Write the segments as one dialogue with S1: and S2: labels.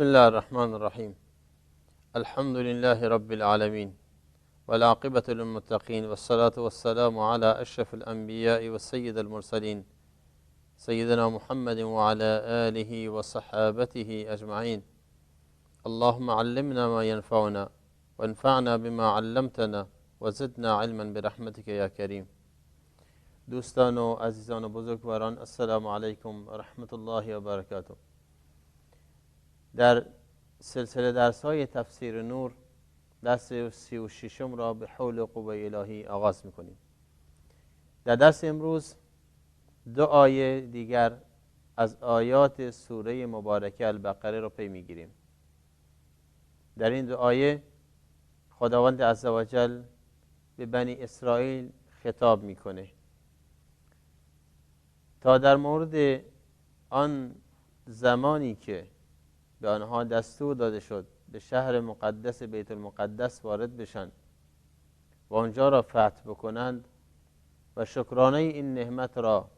S1: بسم الله الرحمن الرحیم. الحمد لله رب العالمین والعاقبة للمتقین والصلاة والسلام على اشرف الانبیاء والسید المرسلین سیدنا محمد وعلى آله وصحابته اجمعین. اللهم علمنا ما ينفعنا وانفعنا بما علمتنا وزدنا علما برحمتك یا کریم. دوستان و عزیزان و بزرگواران، السلام علیکم و رحمت الله و برکاته. در سلسله درس‌های تفسیر نور درس 36 را به حول و قوه الهی آغاز می‌کنیم. در درس امروز دو آیه دیگر از آیات سوره مبارکه البقره را پی می‌گیریم. در این دو آیه خداوند عزوجل به بنی اسرائیل خطاب می‌کنه تا در مورد آن زمانی که به آنها دستور داده شد به شهر مقدس بیت المقدس وارد بشن و آنجا را فتح بکنند و شکرانه این نعمت را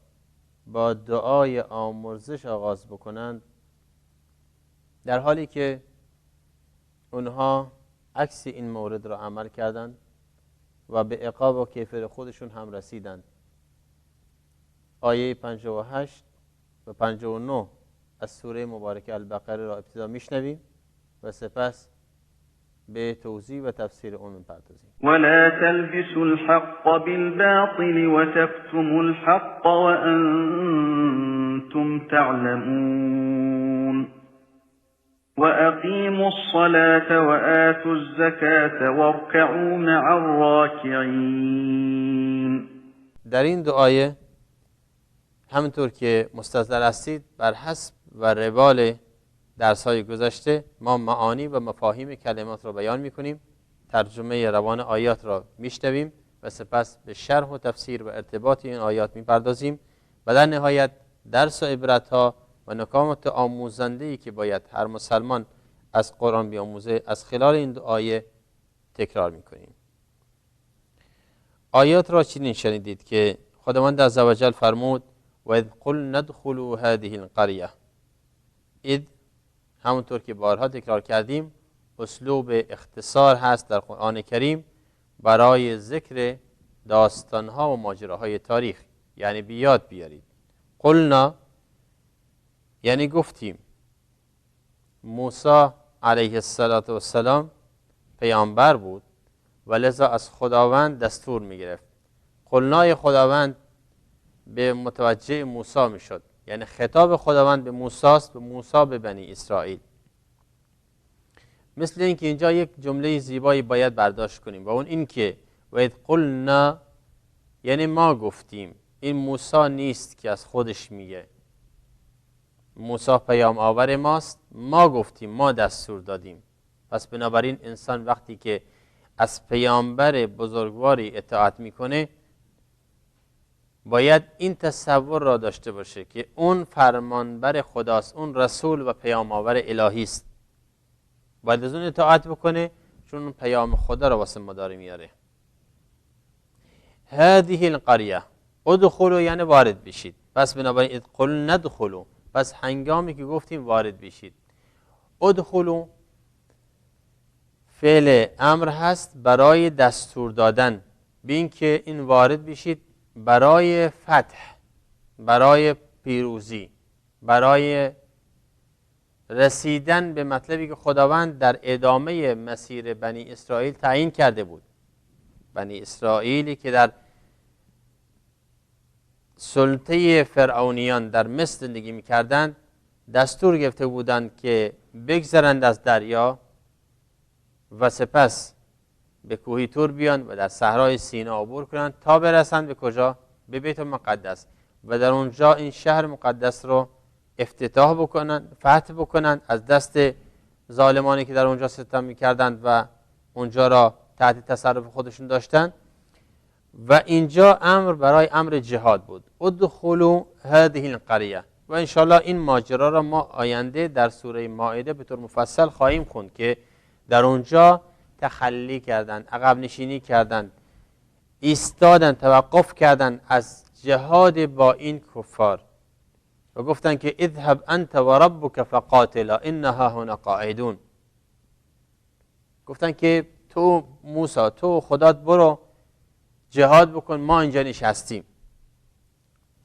S1: با دعای آمرزش آغاز بکنند، در حالی که اونها عکس این مورد را عمل کردند و به عقاب و کیفر خودشون هم رسیدند. آیه 58 و 59 از سوره مبارکه البقره را ابتدا میشنویم و سپس به توضیح و تفسیر اون میپردازیم.
S2: ولا تلبسوا الحق بالباطل وتكتموا الحق وأنتم تعلمون وأقيموا الصلاة وآتوا الزكاة واركعوا مع الراكعين.
S1: در این دو آیه همونطور که مستظهر هستید بر حسب و روال درس‌های گذشته ما معانی و مفاهیم کلمات را بیان می‌کنیم، ترجمه روان آیات را میشنویم و سپس به شرح و تفسیر و ارتباط این آیات می‌پردازیم و در نهایت درس و عبرت‌ها و نکات آموزنده‌ای که باید هر مسلمان از قرآن بیاموزه از خلال این دو آیه تکرار می‌کنیم. آیات را چنین شنیدید که خداوند عزوجل فرمود و اذ قلنا ادخلوا هذه القرية. اذ همونطور که بارها تکرار کردیم اسلوب اختصار هست در قرآن کریم برای ذکر داستانها و ماجراهای تاریخ، یعنی بیاد بیارید. قلنا یعنی گفتیم. موسی علیه السلام پیامبر بود و لذا از خداوند دستور می گرفت. قلنای خداوند به متوجه موسی می شد، یعنی خطاب خداوند به موسی است، به موسی به بنی اسرائیل. مثل اینکه اینجا یک جمله زیبایی باید برداشت کنیم و اون این که و اذ قلنا یعنی ما گفتیم. این موسی نیست که از خودش میگه. موسی پیام آور ماست، ما گفتیم، ما دستور دادیم. پس بنابراین انسان وقتی که از پیامبر بزرگواری اطاعت میکنه باید این تصور را داشته باشه که اون فرمانبر خداست، اون رسول و پیام آور الهی است. باید از اون اطاعت بکنه چون اون پیام خدا را واسه ما داره میاره. هذه القریه ادخلوا یعنی وارد بشید. پس بنابراین اذ قلنا ادخلوا، پس هنگامی که گفتیم وارد بشید. ادخلوا فعل امر هست برای دستور دادن به این که این وارد بشید برای فتح، برای پیروزی، برای رسیدن به مطلبی که خداوند در ادامه مسیر بنی اسرائیل تعیین کرده بود. بنی اسرائیلی که در سلطه فرعونیان در مصر زندگی می‌کردند دستور گرفته بودند که بگذرند از دریا و سپس به کوه طور بیان و در صحرای سینا عبور کنند تا برسند به کجا؟ به بیت المقدس و در اونجا این شهر مقدس رو افتتاح بکنند، فتح بکنند از دست ظالمانی که در اونجا ستم می‌کردند و اونجا را تحت تصرف خودشون داشتند. و اینجا امر برای امر جهاد بود. ادخلوا هذه القریه. و انشاءالله این ماجرا را ما آینده در سوره مائده به طور مفصل خواهیم خوند که در اونجا تخلی کردند، عقب نشینی کردند، ایستادند، توقف کردند از جهاد با این کفار و گفتن که اذهب انت و ربک فقاتلا انها هنا قاعدون. گفتن که تو موسی، تو خدات برو جهاد بکن، ما اینجا نشستیم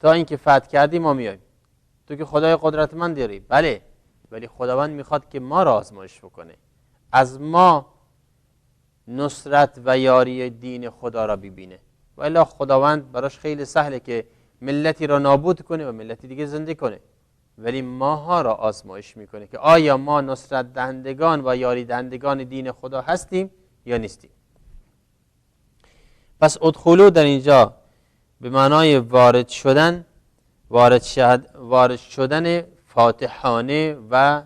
S1: تا اینکه فتح کردی ما میایم. تو که خدای قدرتمند داری. بله، ولی خداوند میخواد که ما را آزمایش بکنه، از ما نصرت و یاری دین خدا را ببینه. و الا خداوند براش خیلی سهله که ملتی را نابود کنه و ملتی دیگه زنده کنه، ولی ماها را آزمایش میکنه که آیا ما نصرت دهندگان و یاری دهندگان دین خدا هستیم یا نیستیم. پس ادخلوا در اینجا به معنای وارد شدن فاتحانه و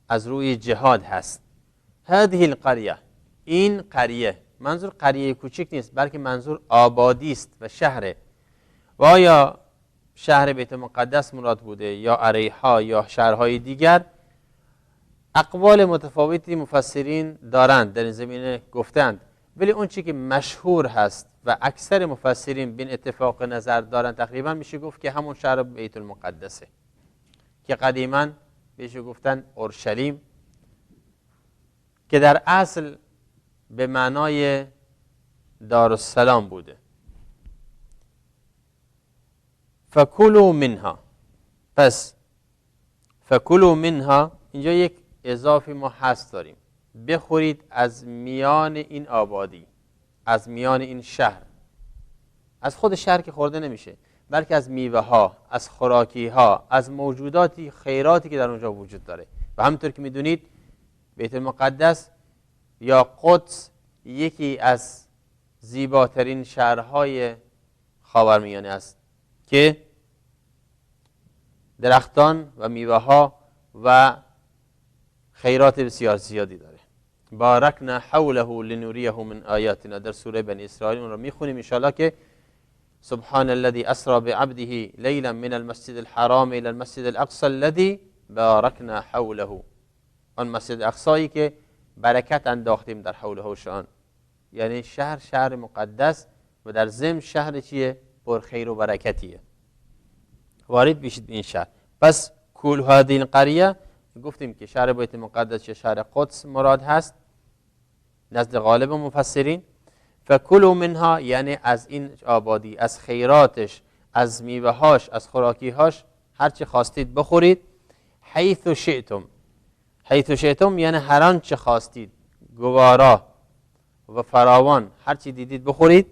S1: از روی جهاد هست. هذه القریه، این قریه، منظور قریه کوچک نیست بلکه منظور آبادی است و شهره. و آیا شهر بیت المقدس مراد بوده یا اریحا یا شهرهای دیگر؟ اقوال متفاوتی مفسرین دارند در این زمینه گفتند، ولی اون چی که مشهور هست و اکثر مفسرین بین اتفاق نظر دارند تقریبا میشه گفت که همون شهر بیت المقدسه که قدیما بهش گفتن اورشلیم، که در اصل به معنای دارالسلام بوده. فکلوا منها، پس فکلوا منها اینجا یک اضافی ما هست داریم، بخورید از میان این آبادی، از میان این شهر. از خود شهر که خورده نمیشه، بلکه از میوه ها، از خوراکی ها، از موجوداتی خیراتی که در اونجا وجود داره. و همونطور که میدونید بیت المقدس یا قدس یکی از زیباترین شهرهای خاورمیانه است که درختان و میوه ها و خیرات بسیار زیادی داره. بارکنا حوله لنوریه من آیاتنا، در سوره بنی اسرائیل اون رو میخونیم ان شاءالله که سبحان الذي اسرى بعبده ليلا من المسجد الحرام الى المسجد الاقصى الذي بارکنا حوله، آن مسجد اقصایی که برکت انداختیم در حوله و شان، یعنی شهر مقدس و در ضمن شهر چیه؟ پر خیر و برکتیه. وارد بشید این شهر. پس کل هذه القریه، گفتیم که شهر بیت المقدس یا شهر قدس مراد هست نزد غالب مفسرین. فکلوا منها یعنی از این آبادی، از خیراتش، از میوه‌هاش، از خوراکی‌هاش هر چی خواستید بخورید. حیث شئتم، حیث شئتم یعنی هر آنچه خواستید، گوارا و فراوان، هر چی دیدید بخورید.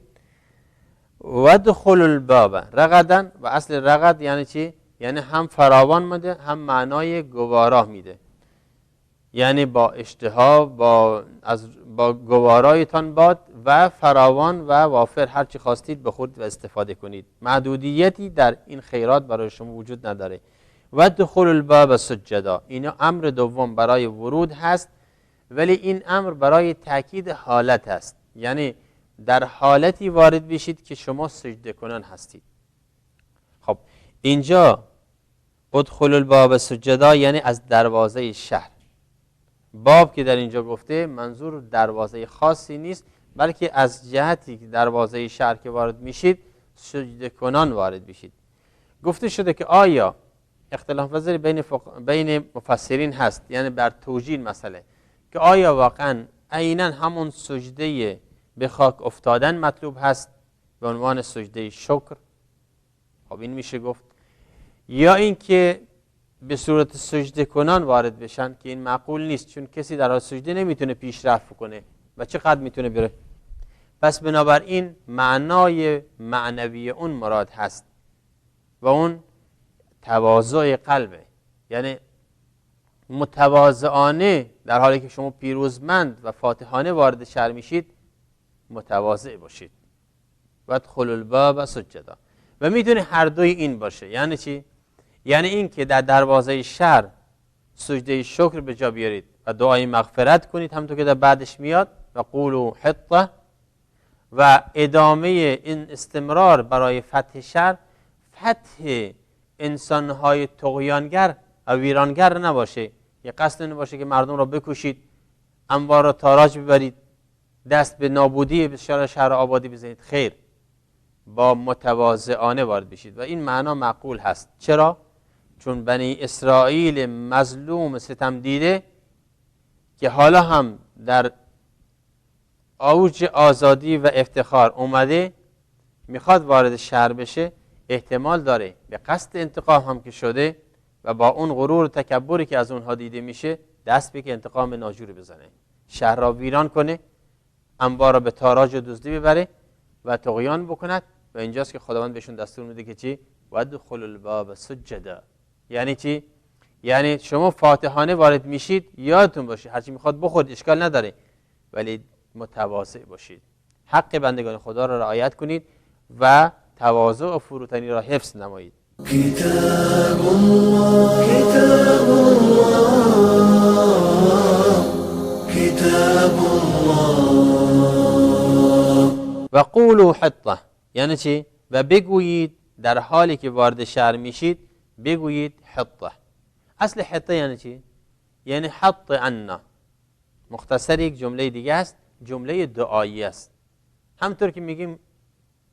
S1: وادخلوا الباب رغدا، و اصل رغد یعنی چی؟ یعنی هم فراوان میده هم معنای گوارا میده، یعنی با اشتها با گوارایتان باد و فراوان و وافر هر چی خواستید بخورید و استفاده کنید. محدودیتی در این خیرات برای شما وجود نداره. وادخلوا الباب سجدا، اینا امر دوم برای ورود هست، ولی این امر برای تاکید حالت هست، یعنی در حالتی وارد بشید که شما سجده کنان هستید. خب اینجا ادخلوا الباب سجدا یعنی از دروازه شهر. باب که در اینجا گفته منظور دروازه خاصی نیست، بلکه از جهتی که دروازه شهر که وارد میشید سجده کنان وارد بشید. گفته شده که آیا اختلاف نظر بین مفسرین هست، یعنی بر توجیه مسئله، که آیا واقعا عیناً همون سجده به خاک افتادن مطلوب هست به عنوان سجده شکر؟ خب این میشه گفت، یا اینکه به صورت سجده کنان وارد بشن که این معقول نیست، چون کسی در حال سجده نمیتونه پیشرفت کنه و چقدر میتونه بره. پس بنابراین معنای معنوی اون مراد هست و اون تواضع قلبه، یعنی متواضعانه در حالی که شما پیروزمند و فاتحانه وارد شهر میشید متواضع باشید. وادخلوا الباب سجدا. و میتونه هر دوی این باشه. یعنی چی؟ یعنی این که در دروازه شهر سجده شکر به جا بیارید و دعای مغفرت کنید همونطور که در بعدش میاد و قولوا حطه، و ادامه این استمرار برای فتح شهر، فتح انسانهای طغیانگر و ویرانگر نباشه. یه قصد نباشه که مردم را بکشید، اموال را تاراج ببرید، دست به نابودی به شهر آبادی بزنید. خیر، با متواضعانه وارد بشید و این معنا معقول هست. چرا؟ چون بنی اسرائیل مظلوم ستم دیده که حالا هم در اوج آزادی و افتخار اومده میخواد وارد شهر بشه، احتمال داره به قصد انتقام هم که شده و با اون غرور و تکبری که از اونها دیده میشه دست به که انتقام ناجوری بزنه، شهر را ویران کنه، انبار را به تاراج و دزدی ببره و طغیان بکند. و اینجاست که خداوند بهشون دستور میده که چی؟ وادخلوا الباب سجدا. یعنی چی؟ یعنی شما فاتحانه وارد میشید، یادتون باشه هرچی میخواد بخورید اشکال نداره، ولی متواضع باشید، حق بندگان خدا را رعایت کنید و تواضع و فروتنی را حفظ نمایید.
S3: كتاب الله كتاب الله كتاب الله.
S1: و قولوا حطه، یعنی چی؟ و بگویید در حالی که وارد شهر میشید بگویید حطه. اصل حطه یعنی چی؟ یعنی حط عنا، مختصر یک جمله دیگه است، جمله دعایی است. همطور که میگیم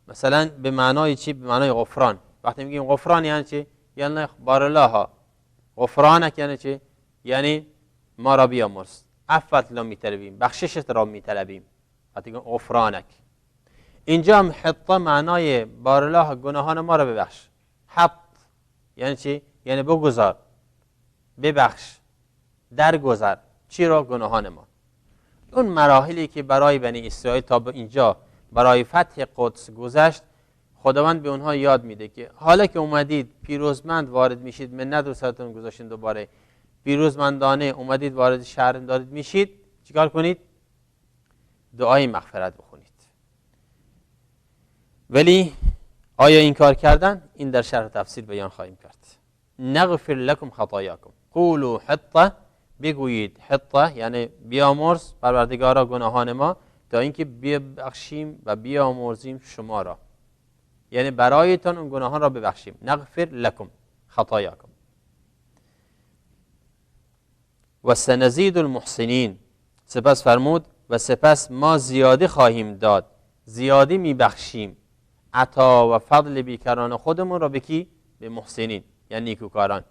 S1: مثلا به معنای چی؟ به معنای غفران. وقتی میگیم غفران یعنی چی؟ یعنی بارالله غفرانک، یعنی چی؟ یعنی ما را بیامرز، عفوت را میطلبیم، بخششت را میطلبیم. وقتی غفرانک، اینجا هم حطه معنای بارالله گناهان ما را ببخش. حط یعنی چی؟ یعنی بگذار، ببخش، درگذر. چی را؟ گناهان ما. اون مراحلی که برای بنی اسرائیل تا به اینجا برای فتح قدس گذشت، خداوند به اونها یاد میده که حالا که اومدید پیروزمند وارد میشید، منت رو سرتون گذاشتین، دوباره پیروزمندانه اومدید وارد شهر دارید میشید، چیکار کنید؟ دعای مغفرت بخونید. ولی آیا این کار کردن؟ این در شرح تفسیر بیان خواهیم کرد. نغفر لكم خطاياكم قولوا حطه، بگویید حطه یعنی بیامرز پروردگارا گناهان ما تا اینکه ببخشیم و بیامرزیم شما را، یعنی برایتان اون گناهان را ببخشیم. نغفر لكم خطاياكم و سنزید المحسنین، سپس فرمود و سپس ما زیادی خواهیم داد، زیادی میبخشیم عطا و فضل بیکران خودمون را به کی؟ به محسنین یعنی نیکوکاران.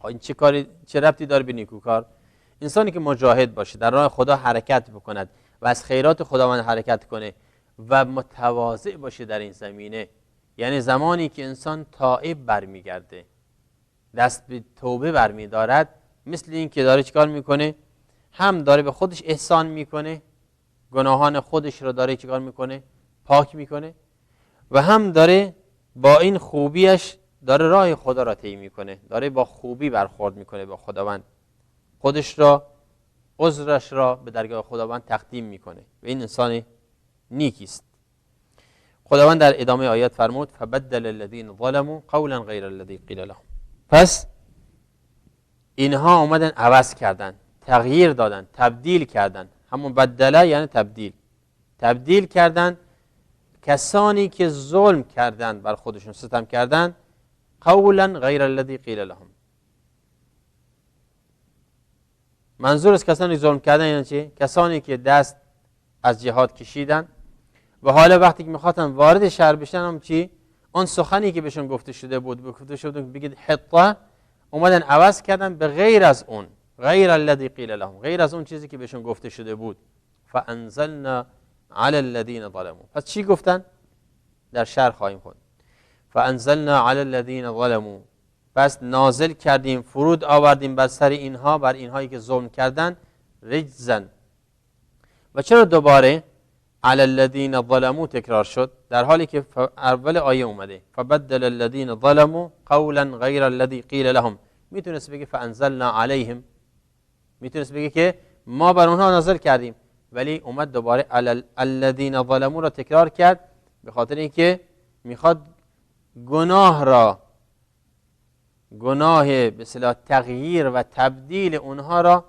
S1: این چه ربطی داره به نیکوکار؟ انسانی که مجاهد باشه، در راه خدا حرکت بکند و از خیرات خداوند حرکت کنه و متواضع باشه در این زمینه، یعنی زمانی که انسان تائب برمیگرده، دست به توبه برمیدارد، مثل این که داره چیکار میکنه؟ هم داره به خودش احسان میکنه، گناهان خودش رو داره چیکار میکنه؟ پاک میکنه، و هم داره با این خوبیش داره راه خدا را طی میکنه، داره با خوبی برخورد میکنه با خداوند، خودش را، عذرش را به درگاه خداوند تقدیم میکنه و این انسان نیکی است. خداوند در ادامه آیات فرمود فبدل الذين ظلموا قولا غیر الذي قیل لهم. پس اینها اومدن عوض کردن، تغییر دادن، تبدیل کردن. همون بدله یعنی تبدیل کردن کسانی که ظلم کردند، بر خودشون ستم کردند، قولا غیر الذی قیل لهم. منظور از کسانی ظلم کردن یعنی چی؟ کسانی که دست از جهاد کشیدن و حالا وقتی که میخوادن وارد شهر بشن هم چی؟ اون سخنی که بهشون گفته شده بود، گفته شده بگید حطه، اومدن عوض کردن به غیر از اون، غیر الذی قیل لهم، غیر از اون چیزی که بهشون گفته شده بود. فانزلنا علی الذین ظلموا. پس چی گفتن؟ در شرح خواهیم خوند. فانزلنا علی الذین ظلموا، پس نازل کردیم، فرود آوردیم بر سر اینها، بر اینهایی که ظلم کردن، رجزن. و چرا دوباره علی الذین ظلموا تکرار شد در حالی که اول آیه اومده فبدل الذین ظلموا قولا غیر الذی قیل لهم؟ میتونست بگه فانزلنا علیهم، میتونست بگه که ما بر اونها نازل کردیم، ولی اومد دوباره علی الذین ظلموا را تکرار کرد به خاطر اینکه میخواد گناه به اصطلاح تغییر و تبدیل اونها را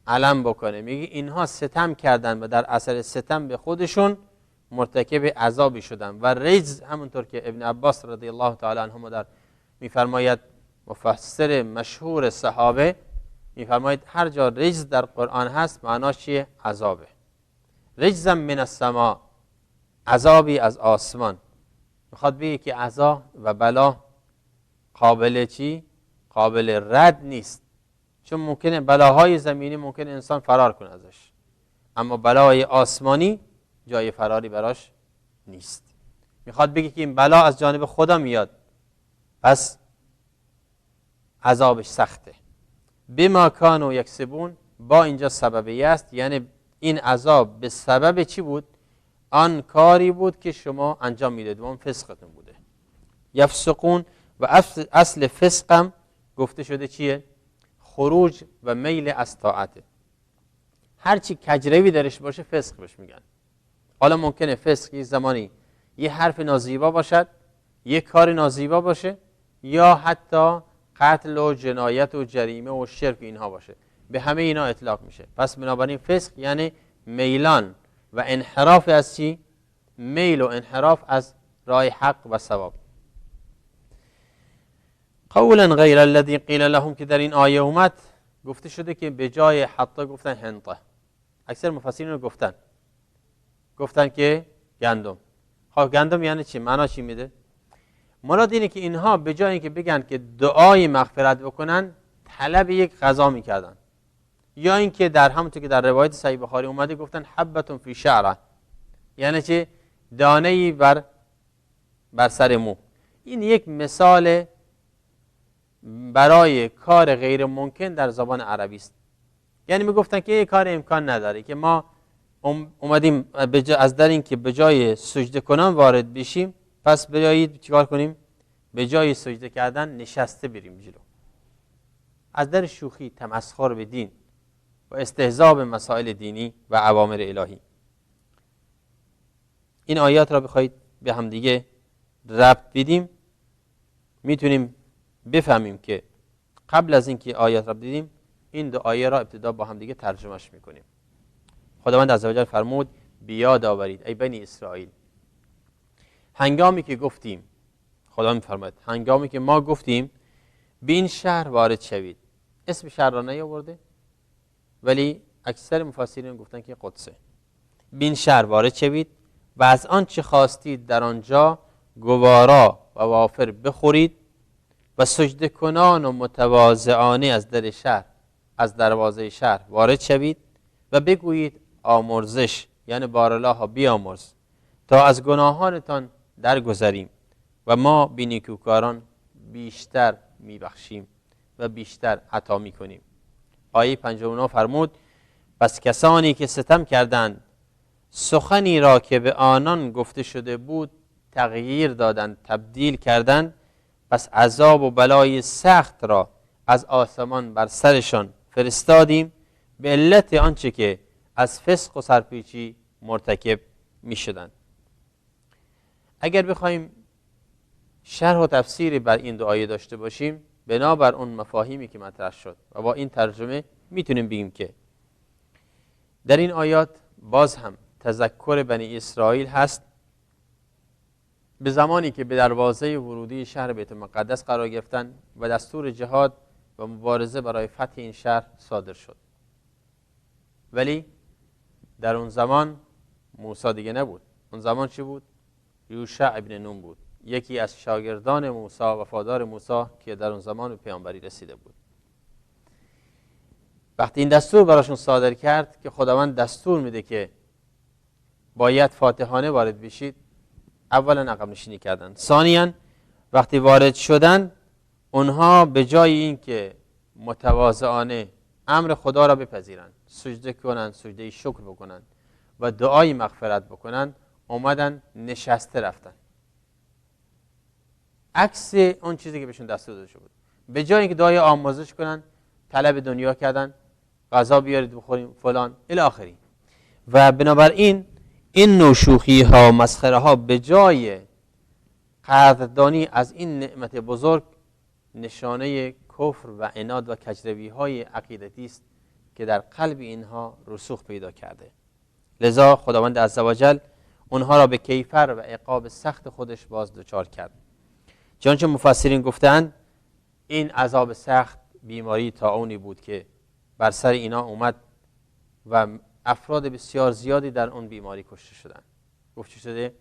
S1: علم بکنه. میگه اینها ستم کردن و در اثر ستم به خودشون مرتکب عذابی شدن. و رجز، همونطور که ابن عباس رضی الله تعالی عنهما در میفرماید، مفسر مشهور صحابه، میفرماید هر جا رجز در قرآن هست معناش چیه؟ عذابه. رجزا من السما، عذابی از آسمان. میخواد بگه که عذاب و بلا قابل چی؟ قابل رد نیست. چون ممکنه بلاهای زمینی ممکنه انسان فرار کنه ازش، اما بلای آسمانی جای فراری براش نیست. میخواد بگه که این بلا از جانب خدا میاد، پس عذابش سخته. بما کانوا یکسبون، با اینجا سببی است، یعنی این عذاب به سبب چی بود؟ آن کاری بود که شما انجام میدادید و اون فسقتون بوده. یفسقون و اصل فسقم گفته شده چیه؟ خروج و میل از طاعته. هرچی کجروی درش باشه فسق بهش میگن. حالا ممکنه فسق یه زمانی یه حرف نازیبا باشد، یه کار نازیبا باشه، یا حتی قتل و جنایت و جریمه و شرک اینها باشه. به همه اینا اطلاق میشه. پس بنابراین فسق یعنی میلان و انحراف از چی؟ میل و انحراف از راه حق و ثواب. قولا غیر الذی قیل لهم، که در این آیه اومد گفته شده که به جای حطه گفتن حنطه. اکثر مفسرین رو گفتن که گندم. خب گندم یعنی چی؟ معنا چی میده؟ مراد اینه که اینها به جای اینکه بگن که دعای مغفرت بکنن، طلب یک غذا میکردن، یا اینکه در همونطور که در روایت صحیح بخاری اومده گفتن حبتون فی شعره، یعنی چه؟ دانه‌ای بر سر مو. این یک مثال برای کار غیر ممکن در زبان عربی است. یعنی میگفتن که این کار امکان نداره که ما اومدیم از در این که به جای سجده کنان وارد بشیم، پس بیایید چیکار کنیم؟ به جای سجده کردن نشسته بریم جلو. از در شوخی، تمسخر به دین و استهزاء به مسائل دینی و اوامر الهی. این آیات را بخواید به هم دیگه ربط بدیم، میتونیم بفهمیم که قبل از اینکه آیات را بدیم، این دو آیه را ابتدا با هم دیگه ترجمهش میکنیم. خداوند عزوجل فرمود بیاد آورید ای بنی اسرائیل، هنگامی که گفتیم، خدا میفرماید هنگامی که ما گفتیم به این شهر وارد شوید. اسم شهر را نیاورده، ولی اکثر مفسرین گفتن که قدسه. به این شهر وارد شوید و از آن چه خواستید در آنجا گوارا و وافر بخورید و سجده کنان و متواضعانه از در شهر، از دروازه شهر وارد شوید و بگویید آمرزش، یعنی بارالله بیامرز تا از گناهانتان درگذریم و ما به نیکوکاران بیشتر میبخشیم و بیشتر عطا میکنیم. آیه 59 فرمود پس کسانی که ستم کردند سخنی را که به آنان گفته شده بود تغییر دادند، تبدیل کردند، پس عذاب و بلای سخت را از آسمان بر سرشان فرستادیم به علت آنچه که از فسق و سرپیچی مرتکب می شدند. اگر بخوایم شرح و تفسیری بر این دو آیه داشته باشیم، بنابر اون مفاهیمی که مطرح شد و با این ترجمه میتونیم بگیم که در این آیات باز هم تذکر بنی اسرائیل هست به زمانی که به دروازه ورودی شهر بیت المقدس قرار گرفتن و دستور جهاد و مبارزه برای فتح این شهر صادر شد. ولی در اون زمان موسی دیگه نبود. اون زمان چی بود؟ یوشع ابن نون بود، یکی از شاگردان موسی، وفادار موسی که در اون زمان به پیامبری رسیده بود. وقتی این دستور براشون صادر کرد که خداوند دستور میده که باید فاتحانه وارد بشید، اولا عقب نشینی کردن. ثانیاً وقتی وارد شدن، اونها به جای این که متواضعانه امر خدا را بپذیرند، سجده کنند، سجده شکر بکنند و دعای مغفرت بکنند، اومدن نشسته رفتن. عکس اون چیزی که بهشون دستور داده شده بود. به جای اینکه دعای آمرزش کنن، طلب دنیا کردن، غذا بیارید بخوریم فلان الی آخری. و بنابراین این نوع شوخی ها و مسخره ها به جای قدردانی از این نعمت بزرگ، نشانه کفر و عناد و کجروی های عقیدتی است که در قلب اینها رسوخ پیدا کرده. لذا خداوند عزوجل اونها را به کیفر و عقاب سخت خودش باز دچار کرد. چنانچه مفسرین گفتند این عذاب سخت بیماری طاعونی بود که بر سر اینا اومد و افراد بسیار زیادی در اون بیماری کشته شدند. گفته شده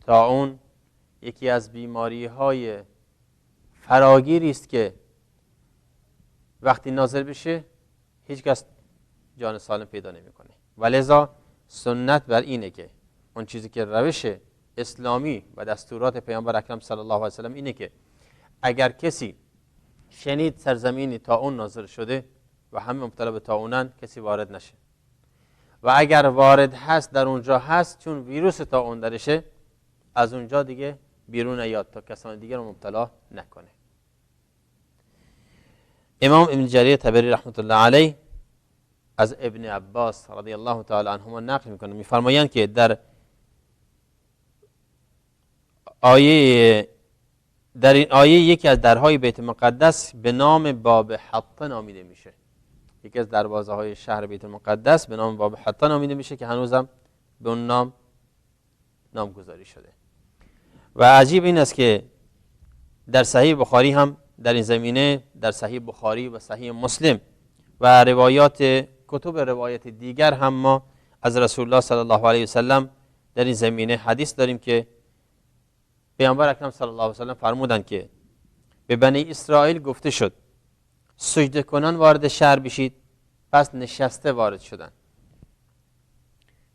S1: طاعون یکی از بیماری های فراگیری است که وقتی نازل بشه هیچ کس جان سالم پیدا نمیکنه. ولذا سنت بر اینه که اون چیزی که روش اسلامی و دستورات پیامبر اکرم صلی الله علیه و سلم اینه که اگر کسی شنید سرزمینی طاعون نازل شده و همه مبتلا به طاعونن، کسی وارد نشه، و اگر وارد هست در اونجا هست چون ویروس طاعون درشه، از اونجا دیگه بیرون نیاد تا کسان دیگر رو مبتلا نکنه. امام ابن جریر طبری رحمت الله علیه از ابن عباس رضی الله تعالی عنهما نقل میکنه، میفرمایند که در این آیه یکی از درهای بیت المقدس به نام باب حطه نامیده میشه. یکی از دروازه های شهر بیت المقدس به نام باب حطه نامیده میشه که هنوزم به اون نامگذاری شده. و عجیب این است که در صحیح بخاری هم در این زمینه، در صحیح بخاری و صحیح مسلم و روایات کتب روایت دیگر هم ما از رسول الله صلی الله علیه و سلم در این زمینه حدیث داریم که پیامبر اکرم صلی الله علیه و سلم فرمودند که به بنی اسرائیل گفته شد سجده کنان وارد شهر بشید، پس نشسته وارد شدن.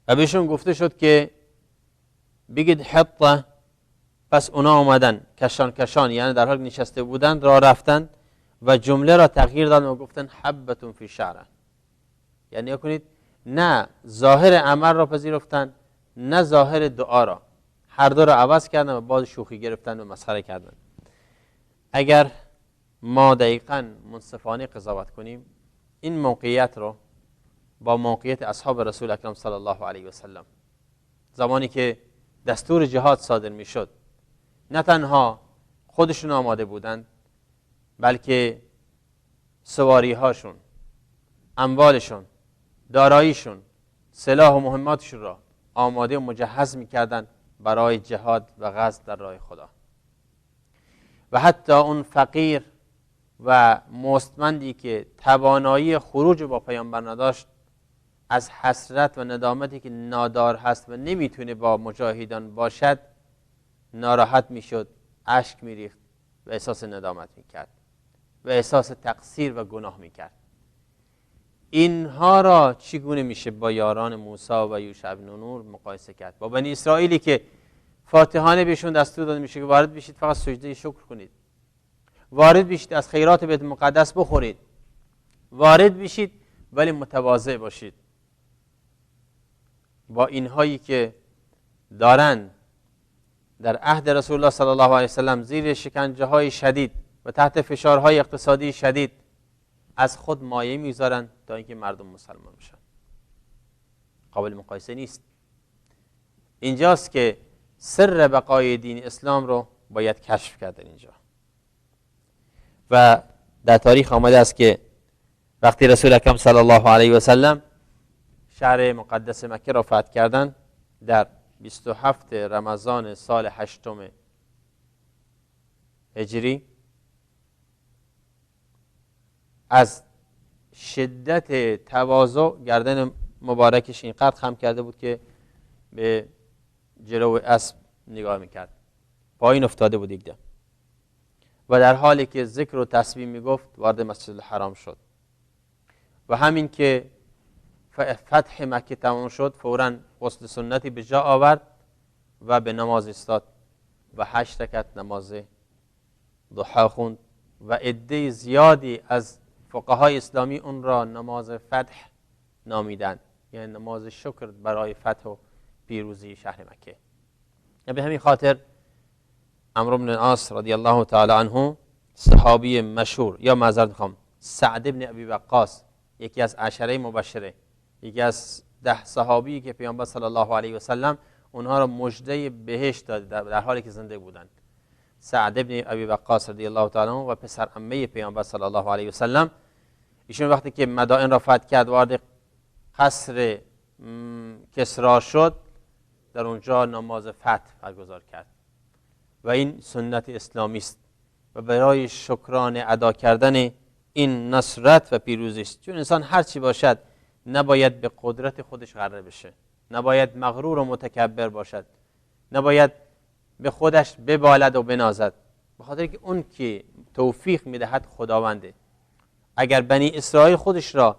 S1: و بهشون گفته شد که بگید حطه، پس اونا آمدن کشان کشان، یعنی در حال نشسته بودند راه رفتن و جمله را تغییر دادن و گفتن حبتون فی شعره، یعنی کنید نه ظاهر عمل را پذیرفتن نه ظاهر دعا را، هر دو را عوض کردن و باز شوخی گرفتن و مسخره کردن. اگر ما دقیقاً منصفانه قضاوت کنیم این موقعیت رو با موقعیت اصحاب رسول اکرم صلی الله علیه و سلم، زمانی که دستور جهاد صادر می شد، نه تنها خودشون آماده بودند بلکه سواری هاشون، اموالشون، داراییشون، سلاح و مهماتشون را آماده و مجهز می‌کردند برای جهاد و غزو در راه خدا. و حتی اون فقیر و مستمندی که توانایی خروج با پیامبر نداشت، از حسرت و ندامتی که نادار هست و نمیتونه با مجاهدان باشد ناراحت میشد، اشک میریخت و احساس ندامت میکرد و احساس تقصیر و گناه میکرد. اینها را چگونه میشه با یاران موسی و یوشع بن نون مقایسه کرد؟ با بنی اسرائیلی که فاتحانه بهشون دستور داده میشه که وارد بشید فقط سجده شکر کنید، وارد بشید از خیرات بیت المقدس بخورید، وارد بشید ولی متواضع باشید. با اینهایی که دارن در عهد رسول الله صلی الله علیه وسلم زیر شکنجه های شدید و تحت فشارهای اقتصادی شدید از خود مایه میذارن تا اینکه مردم مسلمان بشن، قابل مقایسه نیست. اینجاست که سر بقای دین اسلام رو باید کشف کرد اینجا. و در تاریخ آمده است که وقتی رسول اکرم صلی الله علیه و سلم شهر مقدس مکه را فتح کردند در 27 رمضان سال 8 هجری، از شدت تواضع گردن مبارکش اینقدر خم کرده بود که به جلو اسب نگاه میکرد، پایین افتاده بود یک دم، و در حالی که ذکر و تسبیح میگفت وارد مسجد الحرام شد. و همین که فتح مکه تمام شد فوراً غسل سنتی به جا آورد و به نماز استاد و 8 رکعت نماز ضحی خوند و عده زیادی از فقهای اسلامی اون را نماز فتح نامیدند، یعنی نماز شکر برای فتح و پیروزی شهر مکه. به همین خاطر عمرو بن العاص رضی الله تعالی عنه، صحابی مشهور، یا معذرت میخوام سعد بن ابی وقاص، یکی از عشره مبشره، یکی از 10 صحابی که پیامبر صلی الله علیه و سلم اونها را مژده بهشت داد در حالی که زنده بودند، سعد بن ابی وقاص رضی الله تعالی عنه و پسر عمه پیامبر صلی الله علیه و سلم، ایشون وقتی که مدائن را فتح کرد وارد قصر کسرا شد، در اونجا نماز فتح برگزار کرد و این سنت اسلامی است و برای شکرانه ادا کردن این نصرت و پیروزی است. چون انسان هر چی باشد نباید به قدرت خودش غره بشه، نباید مغرور و متکبر باشد، نباید به خودش ببالد و بنازد، به خاطر که اون که توفیق میدهد خداونده. اگر بنی اسرائیل خودش را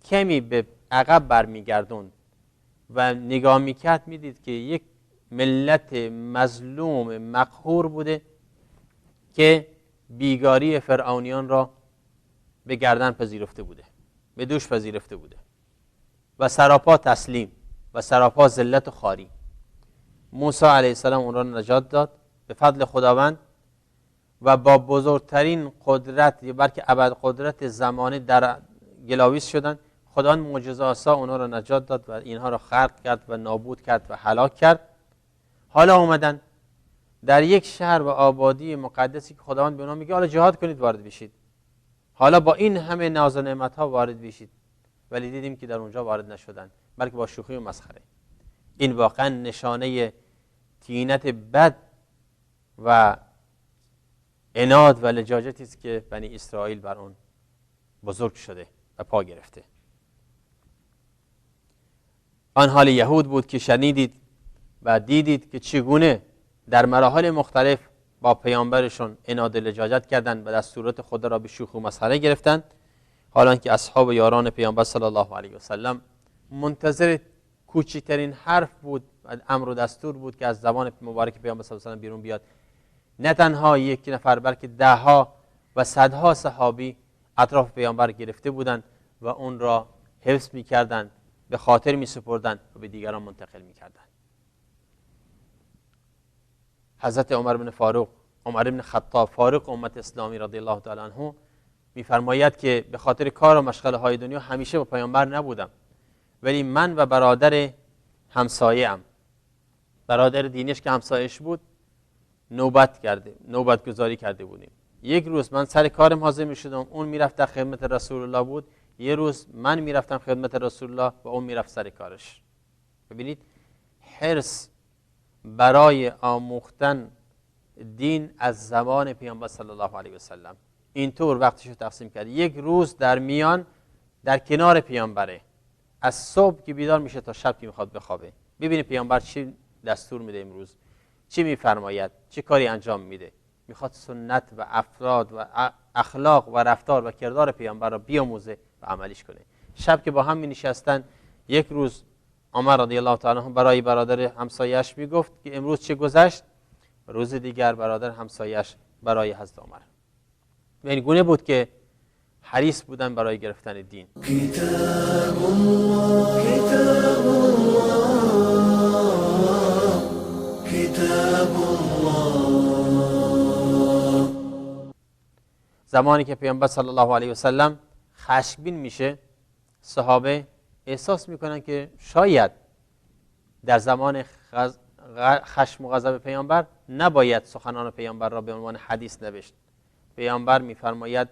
S1: کمی به عقب برمیگردوند و نگاه میکرد، میدید که یک ملت مظلوم مقهور بوده که بیگاری فرعونیان را به گردن پذیرفته بوده، به دوش پذیرفته بوده و سراپا تسلیم و سراپا ذلت و خواری. موسی علیه السلام اون را نجات داد به فضل خداوند و با بزرگترین قدرت، یا بلکه ابد قدرت زمانه در گلاویز شدن. خداوند معجزه‌آسا اونها را نجات داد و اینها را خرق کرد و نابود کرد و هلاک کرد. حالا اومدن در یک شهر و آبادی مقدسی که خداوند به اونها میگه حالا جهاد کنید وارد بشید، حالا با این همه ناز و نعمت ها وارد بشید، ولی دیدیم که در اونجا وارد نشدن، بلکه با شوخی و مسخره. این واقعا نشانه طینت بد و عناد و لجاجتی است که بنی اسرائیل بر اون بزرگ شده و پا گرفته. آن حال یهود بود که شنیدید و دیدید که چگونه در مراحل مختلف با پیامبرشون عناد و لجاجت کردند و دستورات خدا را به شوخی و مسخره گرفتند، حالا که اصحاب و یاران پیامبر صلی الله علیه و سلم منتظر کوچکترین حرف بود و امر و دستور بود که از زبان مبارک پیامبر صلی الله علیه و سلم بیرون بیاد. نه تنها یک نفر بلکه دهها و صدها صحابی اطراف پیامبر گرفته بودند و اون را حفظ می‌کردند، به خاطر می‌سپردند و به دیگران منتقل می‌کردند. حضرت عمر بن فاروق، عمر بن خطاب، فاروق امت اسلامی رضی الله تعالی عنه، می‌فرماید که به خاطر کار و مشغله‌های دنیا همیشه با پیامبر نبودم، ولی من و برادر همسایه‌ام، برادر دینش که همسایه‌اش بود، نوبت گذاری کرده بودیم. یک روز من سر کارم حاضر می‌شدم، اون میرفت در خدمت رسول الله بود، یه روز من میرفتم خدمت رسول الله و اون میرفت سر کارش. ببینید حرص برای آموختن دین از زمان پیامبر صلی الله علیه و سلم اینطور وقتش رو تقسیم کرد. یک روز در میان در کنار پیامبره، از صبح که بیدار میشه تا شب که میخواد بخوابه، ببینید پیامبر چی دستور میده، امروز چی میفرماید، چه کاری انجام میده. میخواد سنت و افراد و اخلاق و رفتار و کردار پیامبر را بیاموزه و عملیش کنه. شب که با هم می نشستن، یک روز عمر رضی الله تعالی عنه برای برادر همسایه‌اش میگفت که امروز چه گذشت، روز دیگر برادر همسایه‌اش برای حضرت عمر. و این گونه بود که حریص بودن برای گرفتن دین.
S3: كتاب الله كتاب الله كتاب الله.
S1: زمانی که پیامبر صلی الله علیه و سلم خشمگین میشه، صحابه احساس میکنن که شاید در زمان خشم و غضب پیامبر نباید سخنان پیامبر را به عنوان حدیث نوشت. پیامبر میفرماید،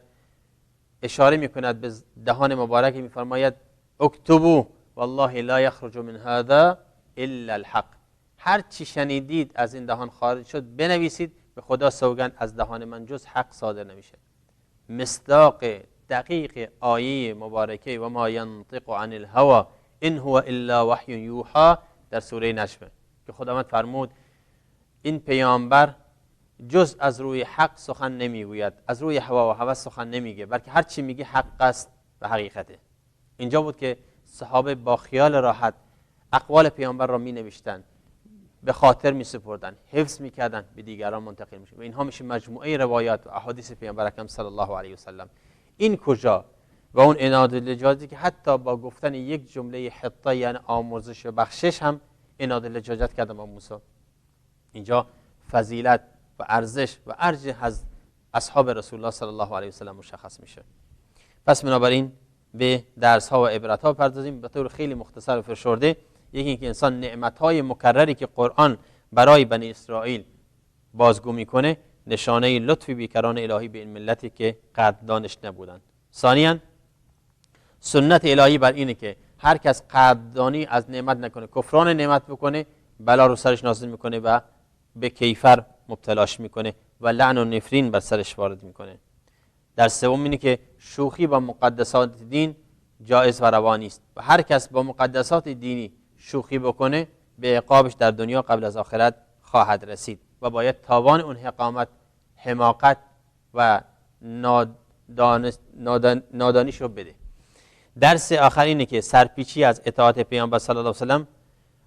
S1: اشاره میکند به دهان مبارک، میفرماید اکتبو والله لا یخرج من هذا الا الحق. هر چی شنیدید از این دهان خارج شد بنویسید، به خدا سوگند از دهان من جز حق صادر نمیشه. مصداق دقیق آیه مبارکه و ما ینطق عن الهوى ان هو الا وحی یوحى در سوره نجم که خداوند فرمود این پیامبر جز از روی حق سخن نمیگوید، از روی هوا و هوس سخن نمیگه، بلکه هر چی میگه حق است و حقیقته. اینجا بود که صحابه با خیال راحت اقوال پیامبر را می نوشتن، به خاطر می سپردن، حفظ می کردن، به دیگران منتقل میشه و اینها میشه مجموعه روایات و احادیث پیامبر اکرم صلی الله علیه و سلم. این کجا و اون عناد لجاجتی که حتی با گفتن یک جمله حطه یعنی آمرزش و بخشش هم عناد لجاجت کردن با موسی. اینجا فضیلت و ارزش و ارج اصحاب رسول الله صلی الله علیه و سلم مشخص میشه. پس بنابراین به درس ها و عبرت ها پردازیم به طور خیلی مختصر و فشرده. یکی اینکه انسان نعمت های مکرری که قرآن برای بنی اسرائیل بازگو میکنه نشانه لطف بیکران الهی به این ملتی که قدردانش نبودند. ثانیاً سنت الهی بر اینه که هر کس قدردانی از نعمت نکنه، کفران نعمت بکنه، بلا رو سرش نازل میکنه و به کیفر مبتلاش میکنه و لعن و نفرین بر سرش وارد میکنه. در سوم اینه که شوخی با مقدسات دین جایز و روا نیست و هر کس با مقدسات دینی شوخی بکنه به عقابش در دنیا قبل از آخرت خواهد رسید و باید تاوان اون حقامت، حماقت و و نادانیش رو بده. درس آخر اینه که سرپیچی از اطاعت پیامبر صلی الله علیه و سلم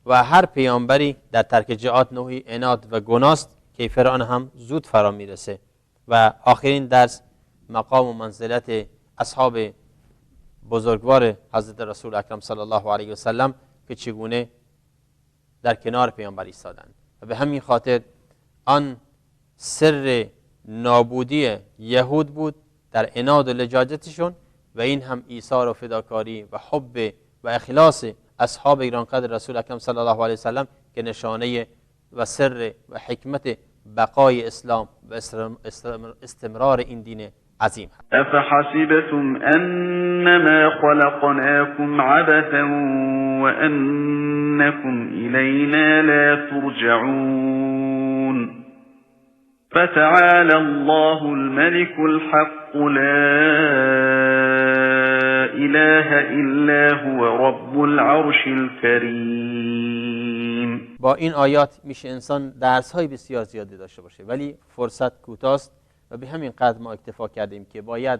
S1: و هر پیامبری در ترک جهاد نوعی عناد و گناست که فرعون هم زود فرا میرسه. و آخرین درس مقام و منزلت اصحاب بزرگوار حضرت رسول اکرم صلی الله علیه و سلم که چگونه در کنار پیامبر ایستادند و به همین خاطر آن سر نابودی یهود بود در عناد و لجاجتشون و این هم ایثار و فداکاری و حب و اخلاص اصحاب گرانقدر رسول اکرم صلی الله علیه و سلم که نشانه و سر و حکمت بقای اسلام و استمرار این دین عظیم هست.
S2: افحسبتم انما خلقناكم عبثا وانكم الینا لا ترجعون فتعالى الله الملك الحق لا اله الا هو رب العرش الكريم.
S1: با این آیات میشه انسان درس‌های بسیار زیادی داشته باشه ولی فرصت کوتاست و به همین قدر ما اکتفا کردیم که باید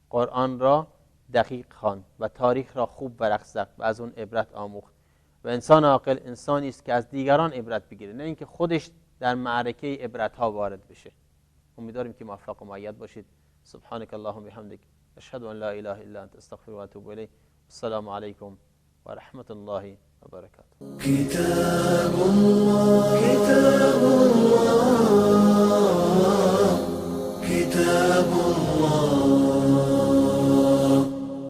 S1: قرآن را دقیق خواند و تاریخ را خوب ورق زد و از اون عبرت آموخت و انسان عاقل انسانی است که از دیگران عبرت بگیره نه اینکه خودش در معرکه عبرت ها وارد بشه. امیدواریم که موفق و مؤید باشید. سبحانك اللهم بحمدك اشهد ان لا اله الا انت استغفر و اتوب الیک. السلام علیکم و رحمت الله و برکاته.
S3: كتاب الله